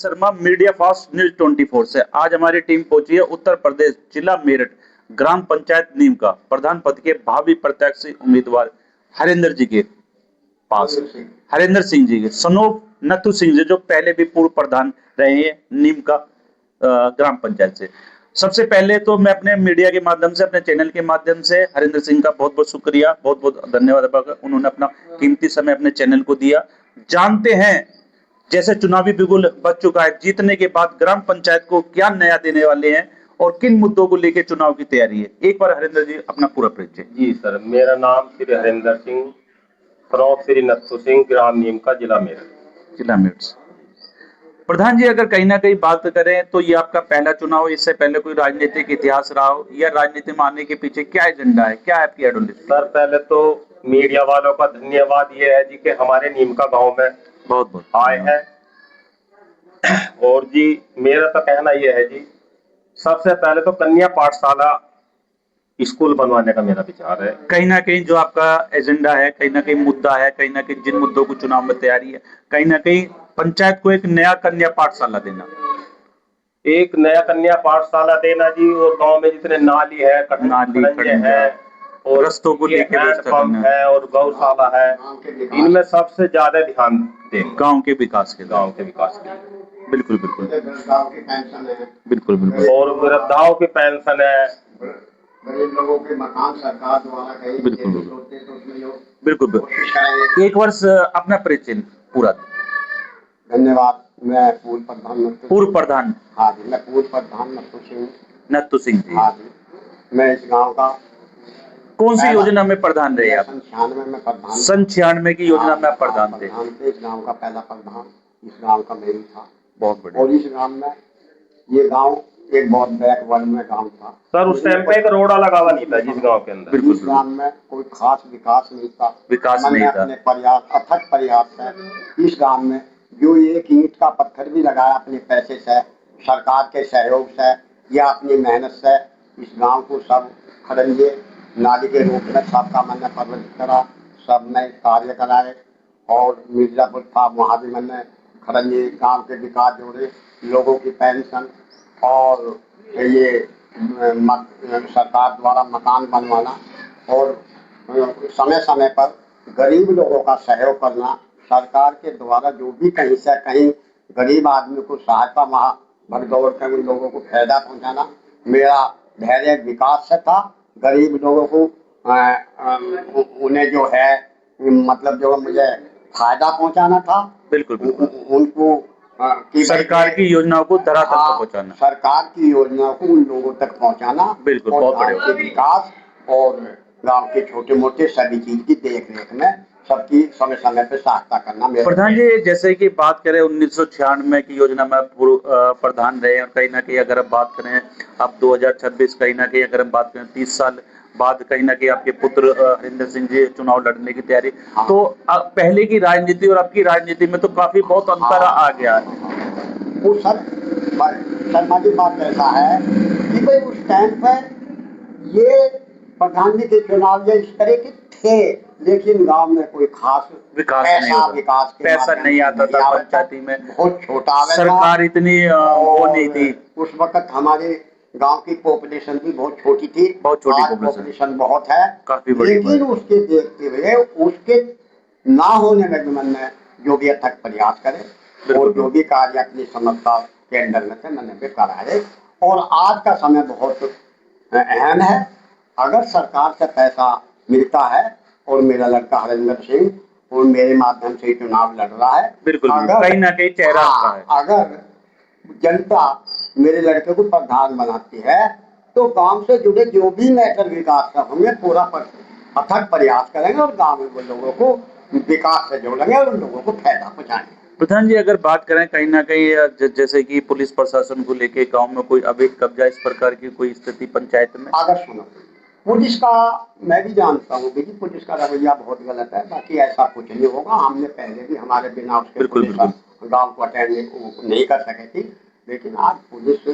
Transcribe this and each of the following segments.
Sharma media fast news 24 से आज हमारी टीम पहुंची है उत्तर प्रदेश जिला मेरठ ग्राम पंचायत नीम का प्रधान पद के भावी प्रत्याशी उम्मीदवार हरेंद्र जी के पास। हरेंद्र सिंह जी के सनोफ नथु सिंह जी जो पहले भी पूर्व प्रधान रहे हैं नीम का ग्राम पंचायत से। सबसे पहले तो मैं अपने मीडिया के माध्यम से अपने चैनल के माध्यम से हरेंद्र सिंह का बहुत बहुत शुक्रिया बहुत बहुत धन्यवाद उन्होंने अपना कीमती समय अपने चैनल को दिया। जानते हैं जैसे चुनावी बिगुल बच चुका है, जीतने के बाद ग्राम पंचायत को क्या नया देने वाले हैं और किन मुद्दों को लेकर चुनाव की तैयारी है। एक बार हरिंदर जी अपना पूरा परिचय। जी सर, मेरा नाम श्री हरिंदर सिंह, सनोफ श्री नथु सिंह, ग्राम नीम का, जिला मेरठ। जिला मेरठ। प्रधान जी अगर कहीं ना कहीं बात करें तो ये आपका पहला चुनाव, इससे पहले कोई राजनीतिक इतिहास रहा हो या राजनीति में आने के पीछे क्या एजेंडा है, क्या है आपकी आइडियोलॉजी? सर पहले तो मीडिया वालों का धन्यवाद ये है जी कि हमारे नीम का गांव में बहुत बहुत आए हैं। और जी मेरा तो कहना ये है जी, सबसे पहले तो कन्या पाठशाला स्कूल बनवाने का मेरा विचार है। कहीं ना कहीं जो आपका एजेंडा है, कहीं ना कहीं मुद्दा है, कहीं ना कहीं जिन मुद्दों को चुनाव में तैयारी है, कहीं ना कहीं पंचायत को एक नया कन्या पाठशाला देना, एक नया कन्या पाठशाला देना जी, और गांव में जितने नाली है, खड़ंजे है और रस्तों को लेकर हैंडपंप है और गौशाला है, इनमें सबसे ज्यादा ध्यान दें गांव के विकास के गांव के विकास के लिए। बिल्कुल बिल्कुल बिल्कुल बिल्कुल। और वृद्धाओं की पेंशन है, गरीब लोगों के मकान सरकार द्वारा कहीं बिल्कुल होते तो उसमें बिल्कुल बिल्कुल। एक वर्ष अपना परिचय पूरा। धन्यवाद। मैं पूर्व प्रधान हाँ जी, मैं पूर्व प्रधान नथु सिंह जी। हाँ जी, मैं इस गांव का कौन सी योजना में प्रधान रहे आप? 96 में प्रधान। 96 की योजना में आप प्रधान थे। इस गांव का पहला प्रधान इस गांव का मैं ही था। बहुत बढ़िया। और इस गांव में ये गांव एक बहुत बैकवर्ड में गांव था सर। उस टाइम पे एक रोड़ा लगा हुआ नहीं था जिस गांव के अंदर। इस गांव में कोई खास विकास नहीं था। अपने प्रयास अथक प्रयास है इस गांव में, जो एक ईंट का पत्थर भी लगाया अपने पैसे से, सरकार के सहयोग से या अपनी मेहनत से, इस गांव को सब खड़ंजे नाली के रूप में सबका मैंने प्रबंध करा, सब ने कार्य कराए। और मिर्जापुर था, वहाँ भी मैंने खड़ंजे गांव के विकास जोड़े, लोगों की पेंशन और ये सरकार द्वारा मकान बनवाना और समय समय पर गरीब लोगों का सहयोग करना। सरकार के द्वारा जो भी कहीं से कहीं गरीब आदमी को सहायता वहाँ भरदौड़ कर उन लोगों को फायदा पहुँचाना मेरा धैर्य विकास से था। गरीब लोगों को उन्हें जो है मतलब जो मुझे फायदा पहुँचाना था। बिल्कुल बिल्कुल। उनको सरकार की योजनाओं को धरातल पर पहुँचाना, सरकार की योजनाओं को उन लोगों तक पहुँचाना। बिल्कुल। और बहुत गाँव के विकास और गांव के छोटे मोटे सभी चीज की देख रेख में सबकी समय समय पे सहायता करना। प्रधान जी जैसे कि बात करें 1996 की योजना में प्रधान रहे और कहीं ना कहीं अगर हम बात करें अब 2026 कहीं ना कहीं अगर हम बात करें 30 साल बाद कहीं ना कहीं आपके पुत्र हरिंदर सिंह जी चुनाव लड़ने की तैयारी। हाँ। तो पहले की राजनीति और अब की राजनीति में तो काफी बहुत अंतर आ गया है। वो सर शर्मा जी बात ऐसा है कि भाई उस टाइम पर ये प्रधानमंत्री के चुनाव इस तरह के थे, लेकिन गांव में कोई खास विकास के पैसा नहीं आता था पंचायती में, बहुत छोटा सरकार इतनी वो नहीं थी। उस वक्त हमारे गांव की पॉपुलेशन भी बहुत छोटी थी, बहुत छोटी पॉपुलेशन बहुत है काफी बड़ी, लेकिन उसके देखते हुए उसके ना होने में मैंने जो भी अथक प्रयास करे और जो भी कार्य अपनी समझता के अंडर में से मैंने भी कराए। और आज का समय बहुत अहम है। अगर सरकार से पैसा मिलता है और मेरा लड़का हरिंदर सिंह और मेरे माध्यम से चुनाव लड़ रहा है, बिल्कुल कहीं ना कहीं चेहरा है। अगर जनता मेरे लड़के को प्रधान बनाती है तो गांव से जुड़े जो भी मैटर विकास का होंगे पूरा अथक प्रयास करेंगे और गांव में वो लोगों को विकास से जोड़ेंगे और उन लोगों को फायदा पहुँचाएंगे। प्रधान जी अगर बात करें कहीं ना कहीं जैसे कि पुलिस प्रशासन को लेके गांव में कोई अवैध कब्जा इस प्रकार की कोई स्थिति पंचायत में? अगर सुनो, पुलिस का मैं भी जानता हूँ कि पुलिस का रवैया बहुत गलत है, बाकी ऐसा कुछ नहीं होगा। हमने पहले भी हमारे बिना उसके पुलिस गाँव को अटेंड नहीं कर सके थी, लेकिन आज पुलिस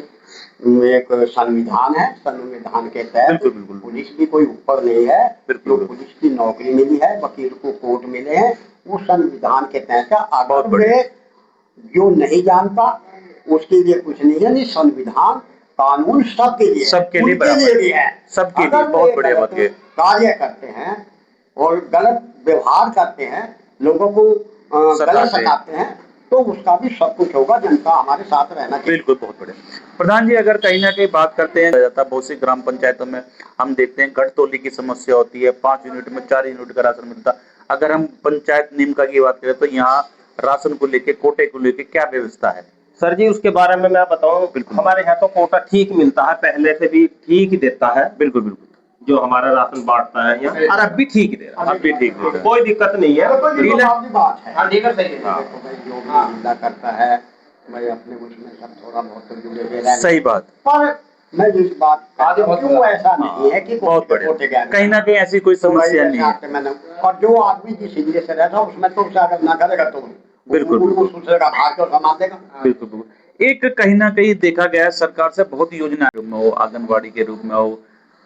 एक संविधान है, संविधान के तहत पुलिस भी कोई ऊपर नहीं है। जो पुलिस की नौकरी मिली है, वकील को कोर्ट मिले हैं, वो संविधान के तहत। अगर वे जो नहीं जानता उसके लिए कुछ नहीं है, नहीं संविधान कानून सबके लिए है, सबके लिए उनके बराबर। लिए भी है। सबके लिए, अगर बहुत वे बढ़िया गलत बात कही। कार्य करते हैं और गलत व्यवहार करते हैं, लोगों को गलत सताते हैं। सताते हैं, तो उसका भी सब कुछ होगा, जनता हमारे साथ रहना चाहिए। बिल्कुल, बहुत बढ़िया। प्रधान जी, अगर कहीं ना कहीं बात करते हैं जाता, बहुत सी ग्राम पंचायतों में हम देखते हैं घटतोली की समस्या होती है, 5 यूनिट में 4 यूनिट का राशन मिलता। अगर हम पंचायत निम्का की बात करें तो यहाँ राशन को लेके, कोटे को लेके क्या व्यवस्था है? सर जी, उसके बारे में मैं बताऊं, बिल्कुल। हमारे यहाँ तो कोटा ठीक मिलता है, पहले से भी ठीक ही देता है। बिल्कुल बिल्कुल, जो हमारा राशन बांटता है यहाँ, और अब भी ठीक ही दे रहा है, अब भी ठीक देता है। कोई दिक्कत नहीं है। तो ये डीलर- बात भी बात है। हाँ, डीलर सही है। देखो भाई, जो भी धंधा करता है भाई अपने उसमें सब थोड़ा बहुत तो जुड़े हुए रहते सही हैं। बात, पर मैं जिस बात कहता हूं, क्यों ऐसा नहीं है कि बहुत कोटे बढ़िया। गए कहीं ना कहीं ऐसी कोई तो भाई समस्या नहीं जैसे है। आपके मैंने, और जो आदमी जिस एरिया से रहता है उसमें तो उसे अगर ना करेगा तो बिल्कुल। वो दूसरे का भाग कर संभाल देगा। बिल्कुल बिल्कुल। एक कहीं ना कहीं देखा गया है सरकार से बहुत योजना में हो, आंगनबाड़ी के रूप में हो,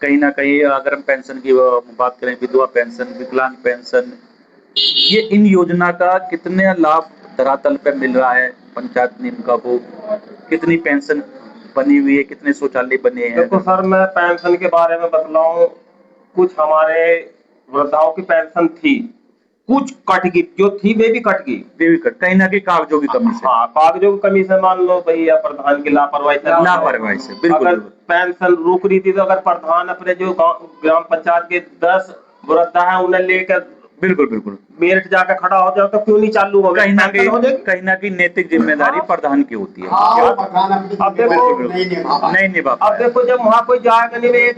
कहीं ना कहीं अगर हम पेंशन की बात करें, विधवा पेंशन, विकलांग पेंशन, ये इन योजना का कितने लाभ धरातल पे मिल रहा है पंचायत निम्का को? कितनी पेंशन बनी हुई है, कितने शौचालय बने हैं? देखो सर, मैं पेंशन के बारे में बतलाऊं, कुछ हमारे वृद्धाओं की पेंशन थी, कुछ कट गई, जो थी वे भी कट गई। देवीकट कहीं ना कहीं कागजों की कमी से, हाँ, कागजों की कमी से, मान लो भैया प्रधान की लापरवाही से, लापरवाही से, बिल्कुल अगर बिल्कुल। पेंशन रुक रही थी तो अगर प्रधान अपने जो ग्राम पंचायत के 10 वृद्धा है उन्हें लेकर बिल्कुल बिल्कुल। मेरठ जाकर खड़ा हो जाओ तो क्यों नहीं चालू हो, कहीं ना पेंशन हो जाएगी। कहीं ना कहीं नैतिक जिम्मेदारी हाँ। प्रधान की होती है। हाँ, वो प्रधान अपनी अब देखो- जिम्मेदारी नहीं निभा पाए। नहीं निभा अब पाया। देखो, जब वहां कोई जाएगा नहीं,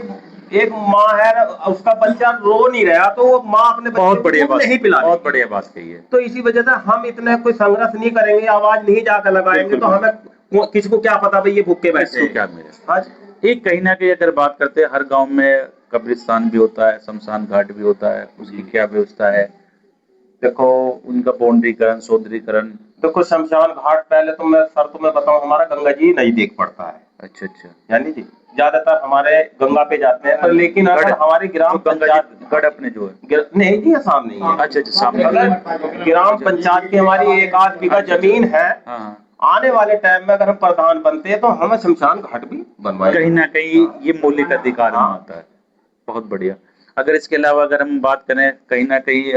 एक माँ है, उसका बच्चा रो नहीं रहा तो वो माँ अपने बच्चे बहुत को बढ़िया दूध बात, नहीं पिला बहुत बढ़िया बात कही है। तो इसी वजह से हम इतने कोई संघर्ष नहीं करेंगे, आवाज नहीं जाकर लगाएंगे बिल्कुल। तो हमें किसको क्या पता भाई ये भूखे बैठे इसको क्या मिले? हाँ जी। एक कहीं ना कहीं अगर बात करते हैं, हर गांव में कब्रिस्तान भी होता है, शमशान घाट भी होता है, उसकी क्या व्यवस्था है? देखो, उनका बाउंड्रीकरण, सौंदर्यीकरण। देखो, शमशान घाट पहले तो मैं सर तुम्हें बताऊं, हमारा गंगा जी नजदीक पड़ता है, अच्छा अच्छा। यानी जी ज्यादातर हमारे गंगा पे जाते हैं, पर लेकिन अगर गढ़- हमारी ग्राम जो गंगा पंचायत जी गढ़ अपने जो है, नहीं जी, ये सामने ही है। अच्छा अच्छा, सामने। अगर ग्राम पंचायत की हमारी 1 आध बीघा जमीन है, हाँ हाँ। आने वाले टाइम में अगर हम प्रधान बनते हैं तो हमें शमशान घाट भी बनवाएंगे। कहीं ना कहीं ये मौलिक अधिकार में हाँ। आता है। बहुत बढ़िया। अगर इसके अलावा अगर हम बात करें, कहीं ना कहीं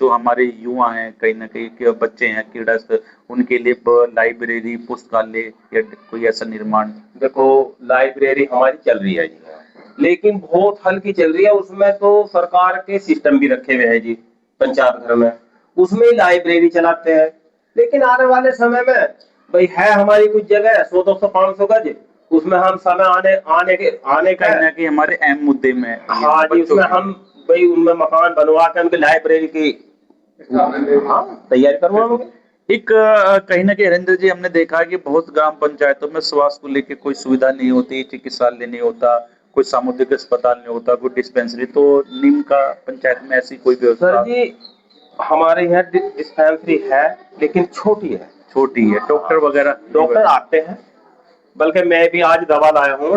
जो हमारे युवा हैं, कहीं ना कहीं के बच्चे हैं किडस, उनके लिए लाइब्रेरी, पुस्तकालय या कोई ऐसा निर्माण? देखो, लाइब्रेरी हमारी चल रही है जी, लेकिन बहुत हल्की चल रही है, उसमें तो सरकार के सिस्टम भी रखे हुए हैं जी, पंचायत घर में उसमें ही लाइब्रेरी चलाते हैं। लेकिन आने वाले समय में भाई है हमारी कुछ जगह 100, 200, 500 गज, उसमें हम समय आने का कहीं ना कहीं हमारे अहम मुद्दे में हाँ जी, बच्चों उसमें के हम भाई उनमें मकान बनवा के उनकी लाइब्रेरी की हाँ तैयारी करवाओगे। एक कहीं ना कहीं हरेंद्र जी, हमने देखा है कि बहुत ग्राम पंचायतों में स्वास्थ्य को लेकर कोई सुविधा नहीं होती, चिकित्सालय नहीं होता, कोई सामुदायिक अस्पताल नहीं होता, कोई डिस्पेंसरी। तो नीम का पंचायत में ऐसी कोई सर व्यवस्था? जी, हमारे यहाँ डिस्पेंसरी है लेकिन छोटी है, छोटी है। डॉक्टर वगैरह? डॉक्टर आते हैं, बल्कि मैं भी आज दवा लाया हूँ,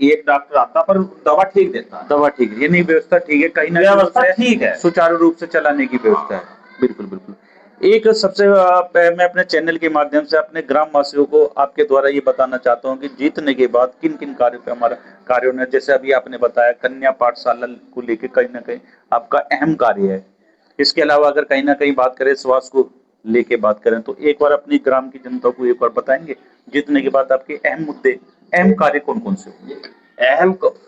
एक डॉक्टर आता पर दवा ठीक देता है। दवा ठीक है, ये नहीं व्यवस्था ठीक है, कहीं ना कहीं व्यवस्था उसे ठीक है, सुचारू रूप से चलाने की व्यवस्था है। बिल्कुल बिल्कुल। एक सबसे मैं अपने चैनल के माध्यम से अपने ग्राम वासियों को आपके द्वारा ये बताना चाहता हूँ कि जीतने के बाद किन किन कार्यों पे हमारा कार्यों ने, जैसे अभी आपने बताया कन्या पाठशाला को लेकर कहीं ना कहीं आपका अहम कार्य है। इसके अलावा अगर कहीं ना कहीं बात करें स्वास्थ्य को लेके बात करें, तो एक बार अपनी ग्राम की जनता को एक बार बताएंगे जीतने के बाद आपके अहम मुद्दे, अहम कार्य कौन कौन से होंगे?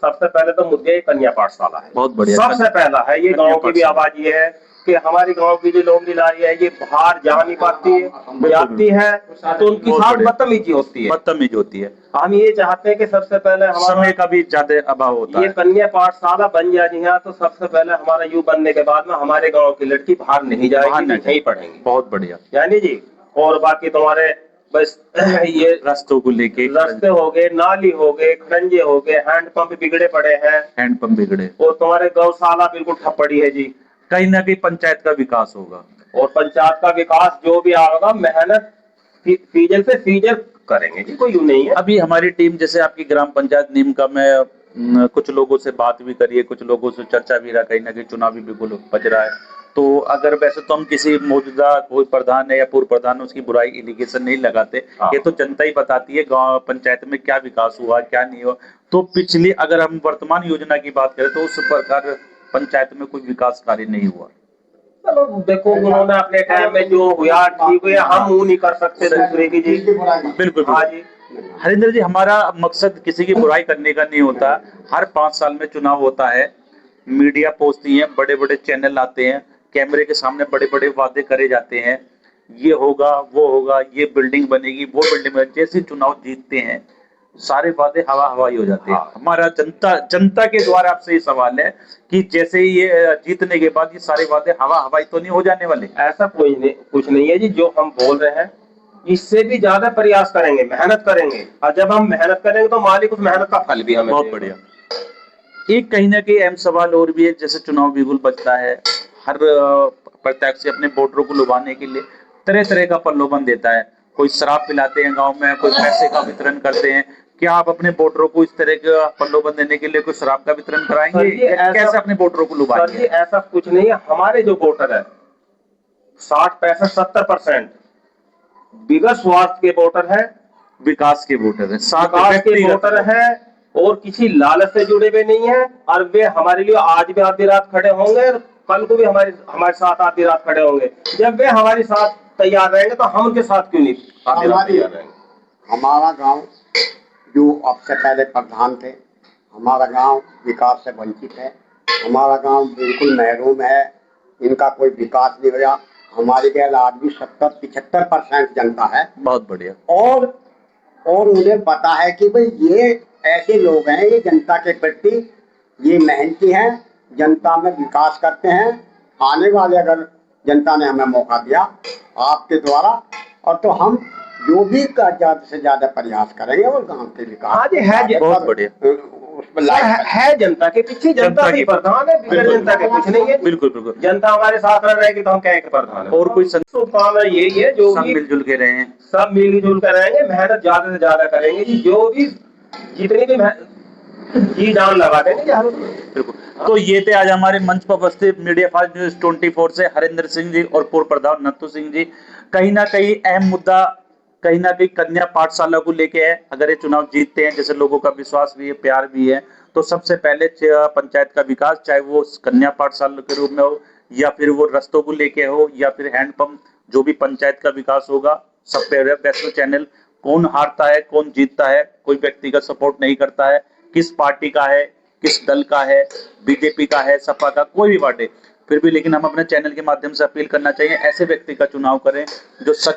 सबसे पहले तो मुद्दे कन्या पाठशाला है, बहुत बढ़िया। सबसे पहला है ये। गांव की भी आवाज ये है कि हमारी गांव की जो लोग नारी है ये बाहर जा नहीं पाती है, जाती है तो उनकी बहुत साथ बढ़िया। बदतमीजी होती है। बदतमीज होती है। हम ये चाहते हैं कि सबसे पहले हमारा समय का भी ज्यादा अभाव होता ये है। कन्या पाठशाला बन जाए यहाँ, तो सबसे पहले हमारा यू बनने के बाद में हमारे गांव की लड़की बाहर नहीं बाहर जाएगी, नहीं यहीं पढ़ेंगी, बहुत बढ़िया। यानी जी। और बाकी तुम्हारे बस ये रास्तों को लेके, रास्ते हो गए, नाली हो गए, खड़ंजे हो गए, हैंडपंप बिगड़े पड़े हैं, हैंडपंप बिगड़े, और तुम्हारे गौशाला बिल्कुल ठप पड़ी है जी। कहीं ना कहीं पंचायत का विकास होगा, और पंचायत का विकास जो भी आएगा, मेहनत फीजल से फीजल करेंगे जी, कोई यूं नहीं है। अभी हमारी टीम जैसे आपकी ग्राम पंचायत नीम का में कुछ लोगों से बात भी करिए, कुछ लोगों से चर्चा भी रहा, कहीं ना कहीं चुनाव भी बिल्कुल बज रहा है, तो अगर वैसे तो हम किसी मौजूदा कोई प्रधान है या पूर्व प्रधान है उसकी बुराई एलिगेशन नहीं लगाते, हाँ। ये तो जनता ही बताती है गांव पंचायत में क्या विकास हुआ क्या नहीं हुआ। तो पिछली अगर हम वर्तमान योजना की बात करें तो उस प्रकार पंचायत में कोई विकास कार्य नहीं हुआ। चलो देखो, उन्होंने अपने टाइम में जो हुआ ठीक हुआ, हम वो नहीं कर सकते दूसरे की जी। बिल्कुल हाँ बिल्कुल। जी। हरिंदर जी, हमारा मकसद किसी की बुराई करने का नहीं होता। हर 5 साल में चुनाव होता है, मीडिया पहुंचती है, बड़े बड़े चैनल आते हैं, कैमरे के सामने बड़े बड़े वादे करे जाते हैं, ये होगा वो होगा, ये बिल्डिंग बनेगी वो बिल्डिंग बनेगी। जैसे चुनाव जीतते हैं सारे वादे हवा हवाई हो जाते हैं। हाँ। हमारा जनता के द्वारा आपसे ये सवाल है कि जैसे ही ये जीतने के बाद ये सारे वादे हवा हवाई तो नहीं हो जाने वाले? ऐसा कोई नहीं, कुछ नहीं है जी। जो हम बोल रहे हैं इससे भी ज्यादा प्रयास करेंगे, मेहनत करेंगे, और जब हम मेहनत करेंगे तो मालिक उस मेहनत का फल भी हमें बहुत देगा। बढ़िया। एक कहीं ना कहीं अहम सवाल और भी है, जैसे चुनाव बिगुल बचता है, हर प्रत्याशी अपने वोटरों को लुभाने के लिए तरह तरह का प्रलोभन देता है। कोई शराब पिलाते हैं गांव में, कोई पैसे का वितरण करते हैं। क्या आप अपने वोटरों को इस तरह का प्रलोभन देने के लिए कोई शराब का वितरण कराएंगे? सर जी, या कैसे अपने वोटरों को सर जी लुभाएंगे? ऐसा कुछ नहीं है। हमारे जो वोटर है 60-65-70% बिगड़ स्वास्थ्य के वोटर है, विकास के वोटर है, साथ विकास के व्यक्तिगत वोटर है, और किसी लालच से जुड़े हुए नहीं है। और वे हमारे लिए आज भी आधी रात खड़े होंगे, और कल को भी हमारे हमारे साथ आधी रात खड़े होंगे। जब वे हमारे साथ तैयार रहेंगे तो हम उनके साथ क्यों नहीं आधी रात तैयार रहेंगे? हमारा गांव जो अब से पहले प्रधान थे, हमारा गांव विकास से वंचित है। हमारा गांव बिल्कुल महरूम है, इनका कोई विकास नहीं हुआ। हमारे गैर आज भी 70-75% जनता है। बहुत बढ़िया। और उन्हें पता है कि भाई ये ऐसे लोग हैं, ये जनता के प्रति ये मेहनती हैं, जनता में विकास करते हैं। आने वाले अगर जनता ने हमें मौका दिया आपके द्वारा, और तो हम जो भी ज्यादा से ज्यादा प्रयास करेंगे और गांव के विकास आज है जी, बहुत बढ़िया। उसमें लाइक है जनता के पीछे, जनता की प्रधान है, बिगड़ जनता के कुछ नहीं है। बिल्कुल बिल्कुल। जनता हमारे साथ रह रहेगी तो हम क्या एक प्रधान है। और कोई शुभकामना यही है, जो सब भी मिलजुल के रहे हैं। सब मिलजुल कर रहेंगे, मेहनत ज्यादा से ज्यादा करेंगे जी। जो भी जितनी भी जी जान लगा देंगे जी हर। बिल्कुल। तो ये थे आज हमारे मंच पर उपस्थित मीडिया फास्ट न्यूज 24 से हरिंदर सिंह जी और पूर्व प्रधान नत्थू सिंह जी। कहीं ना कहीं अहम मुद्दा कहीं ना कहीं कन्या पाठशाला को लेके है। अगर ये चुनाव जीतते हैं, जैसे लोगों का विश्वास भी है, प्यार भी है, तो सबसे पहले पंचायत का विकास, चाहे वो कन्या पाठशाला के रूप में हो, या फिर वो रस्तों को लेके हो, या फिर हैंडपंप, जो भी पंचायत का विकास होगा सब पे वैष्णो चैनल। कौन हारता है कौन जीतता है, कोई व्यक्तिगत सपोर्ट नहीं करता है, किस पार्टी का है, किस दल का है, बीजेपी का है, सपा का, कोई भी पार्टी, फिर भी लेकिन हम अपने चैनल के माध्यम से अपील करना चाहिए ऐसे व्यक्ति का चुनाव करें जो सच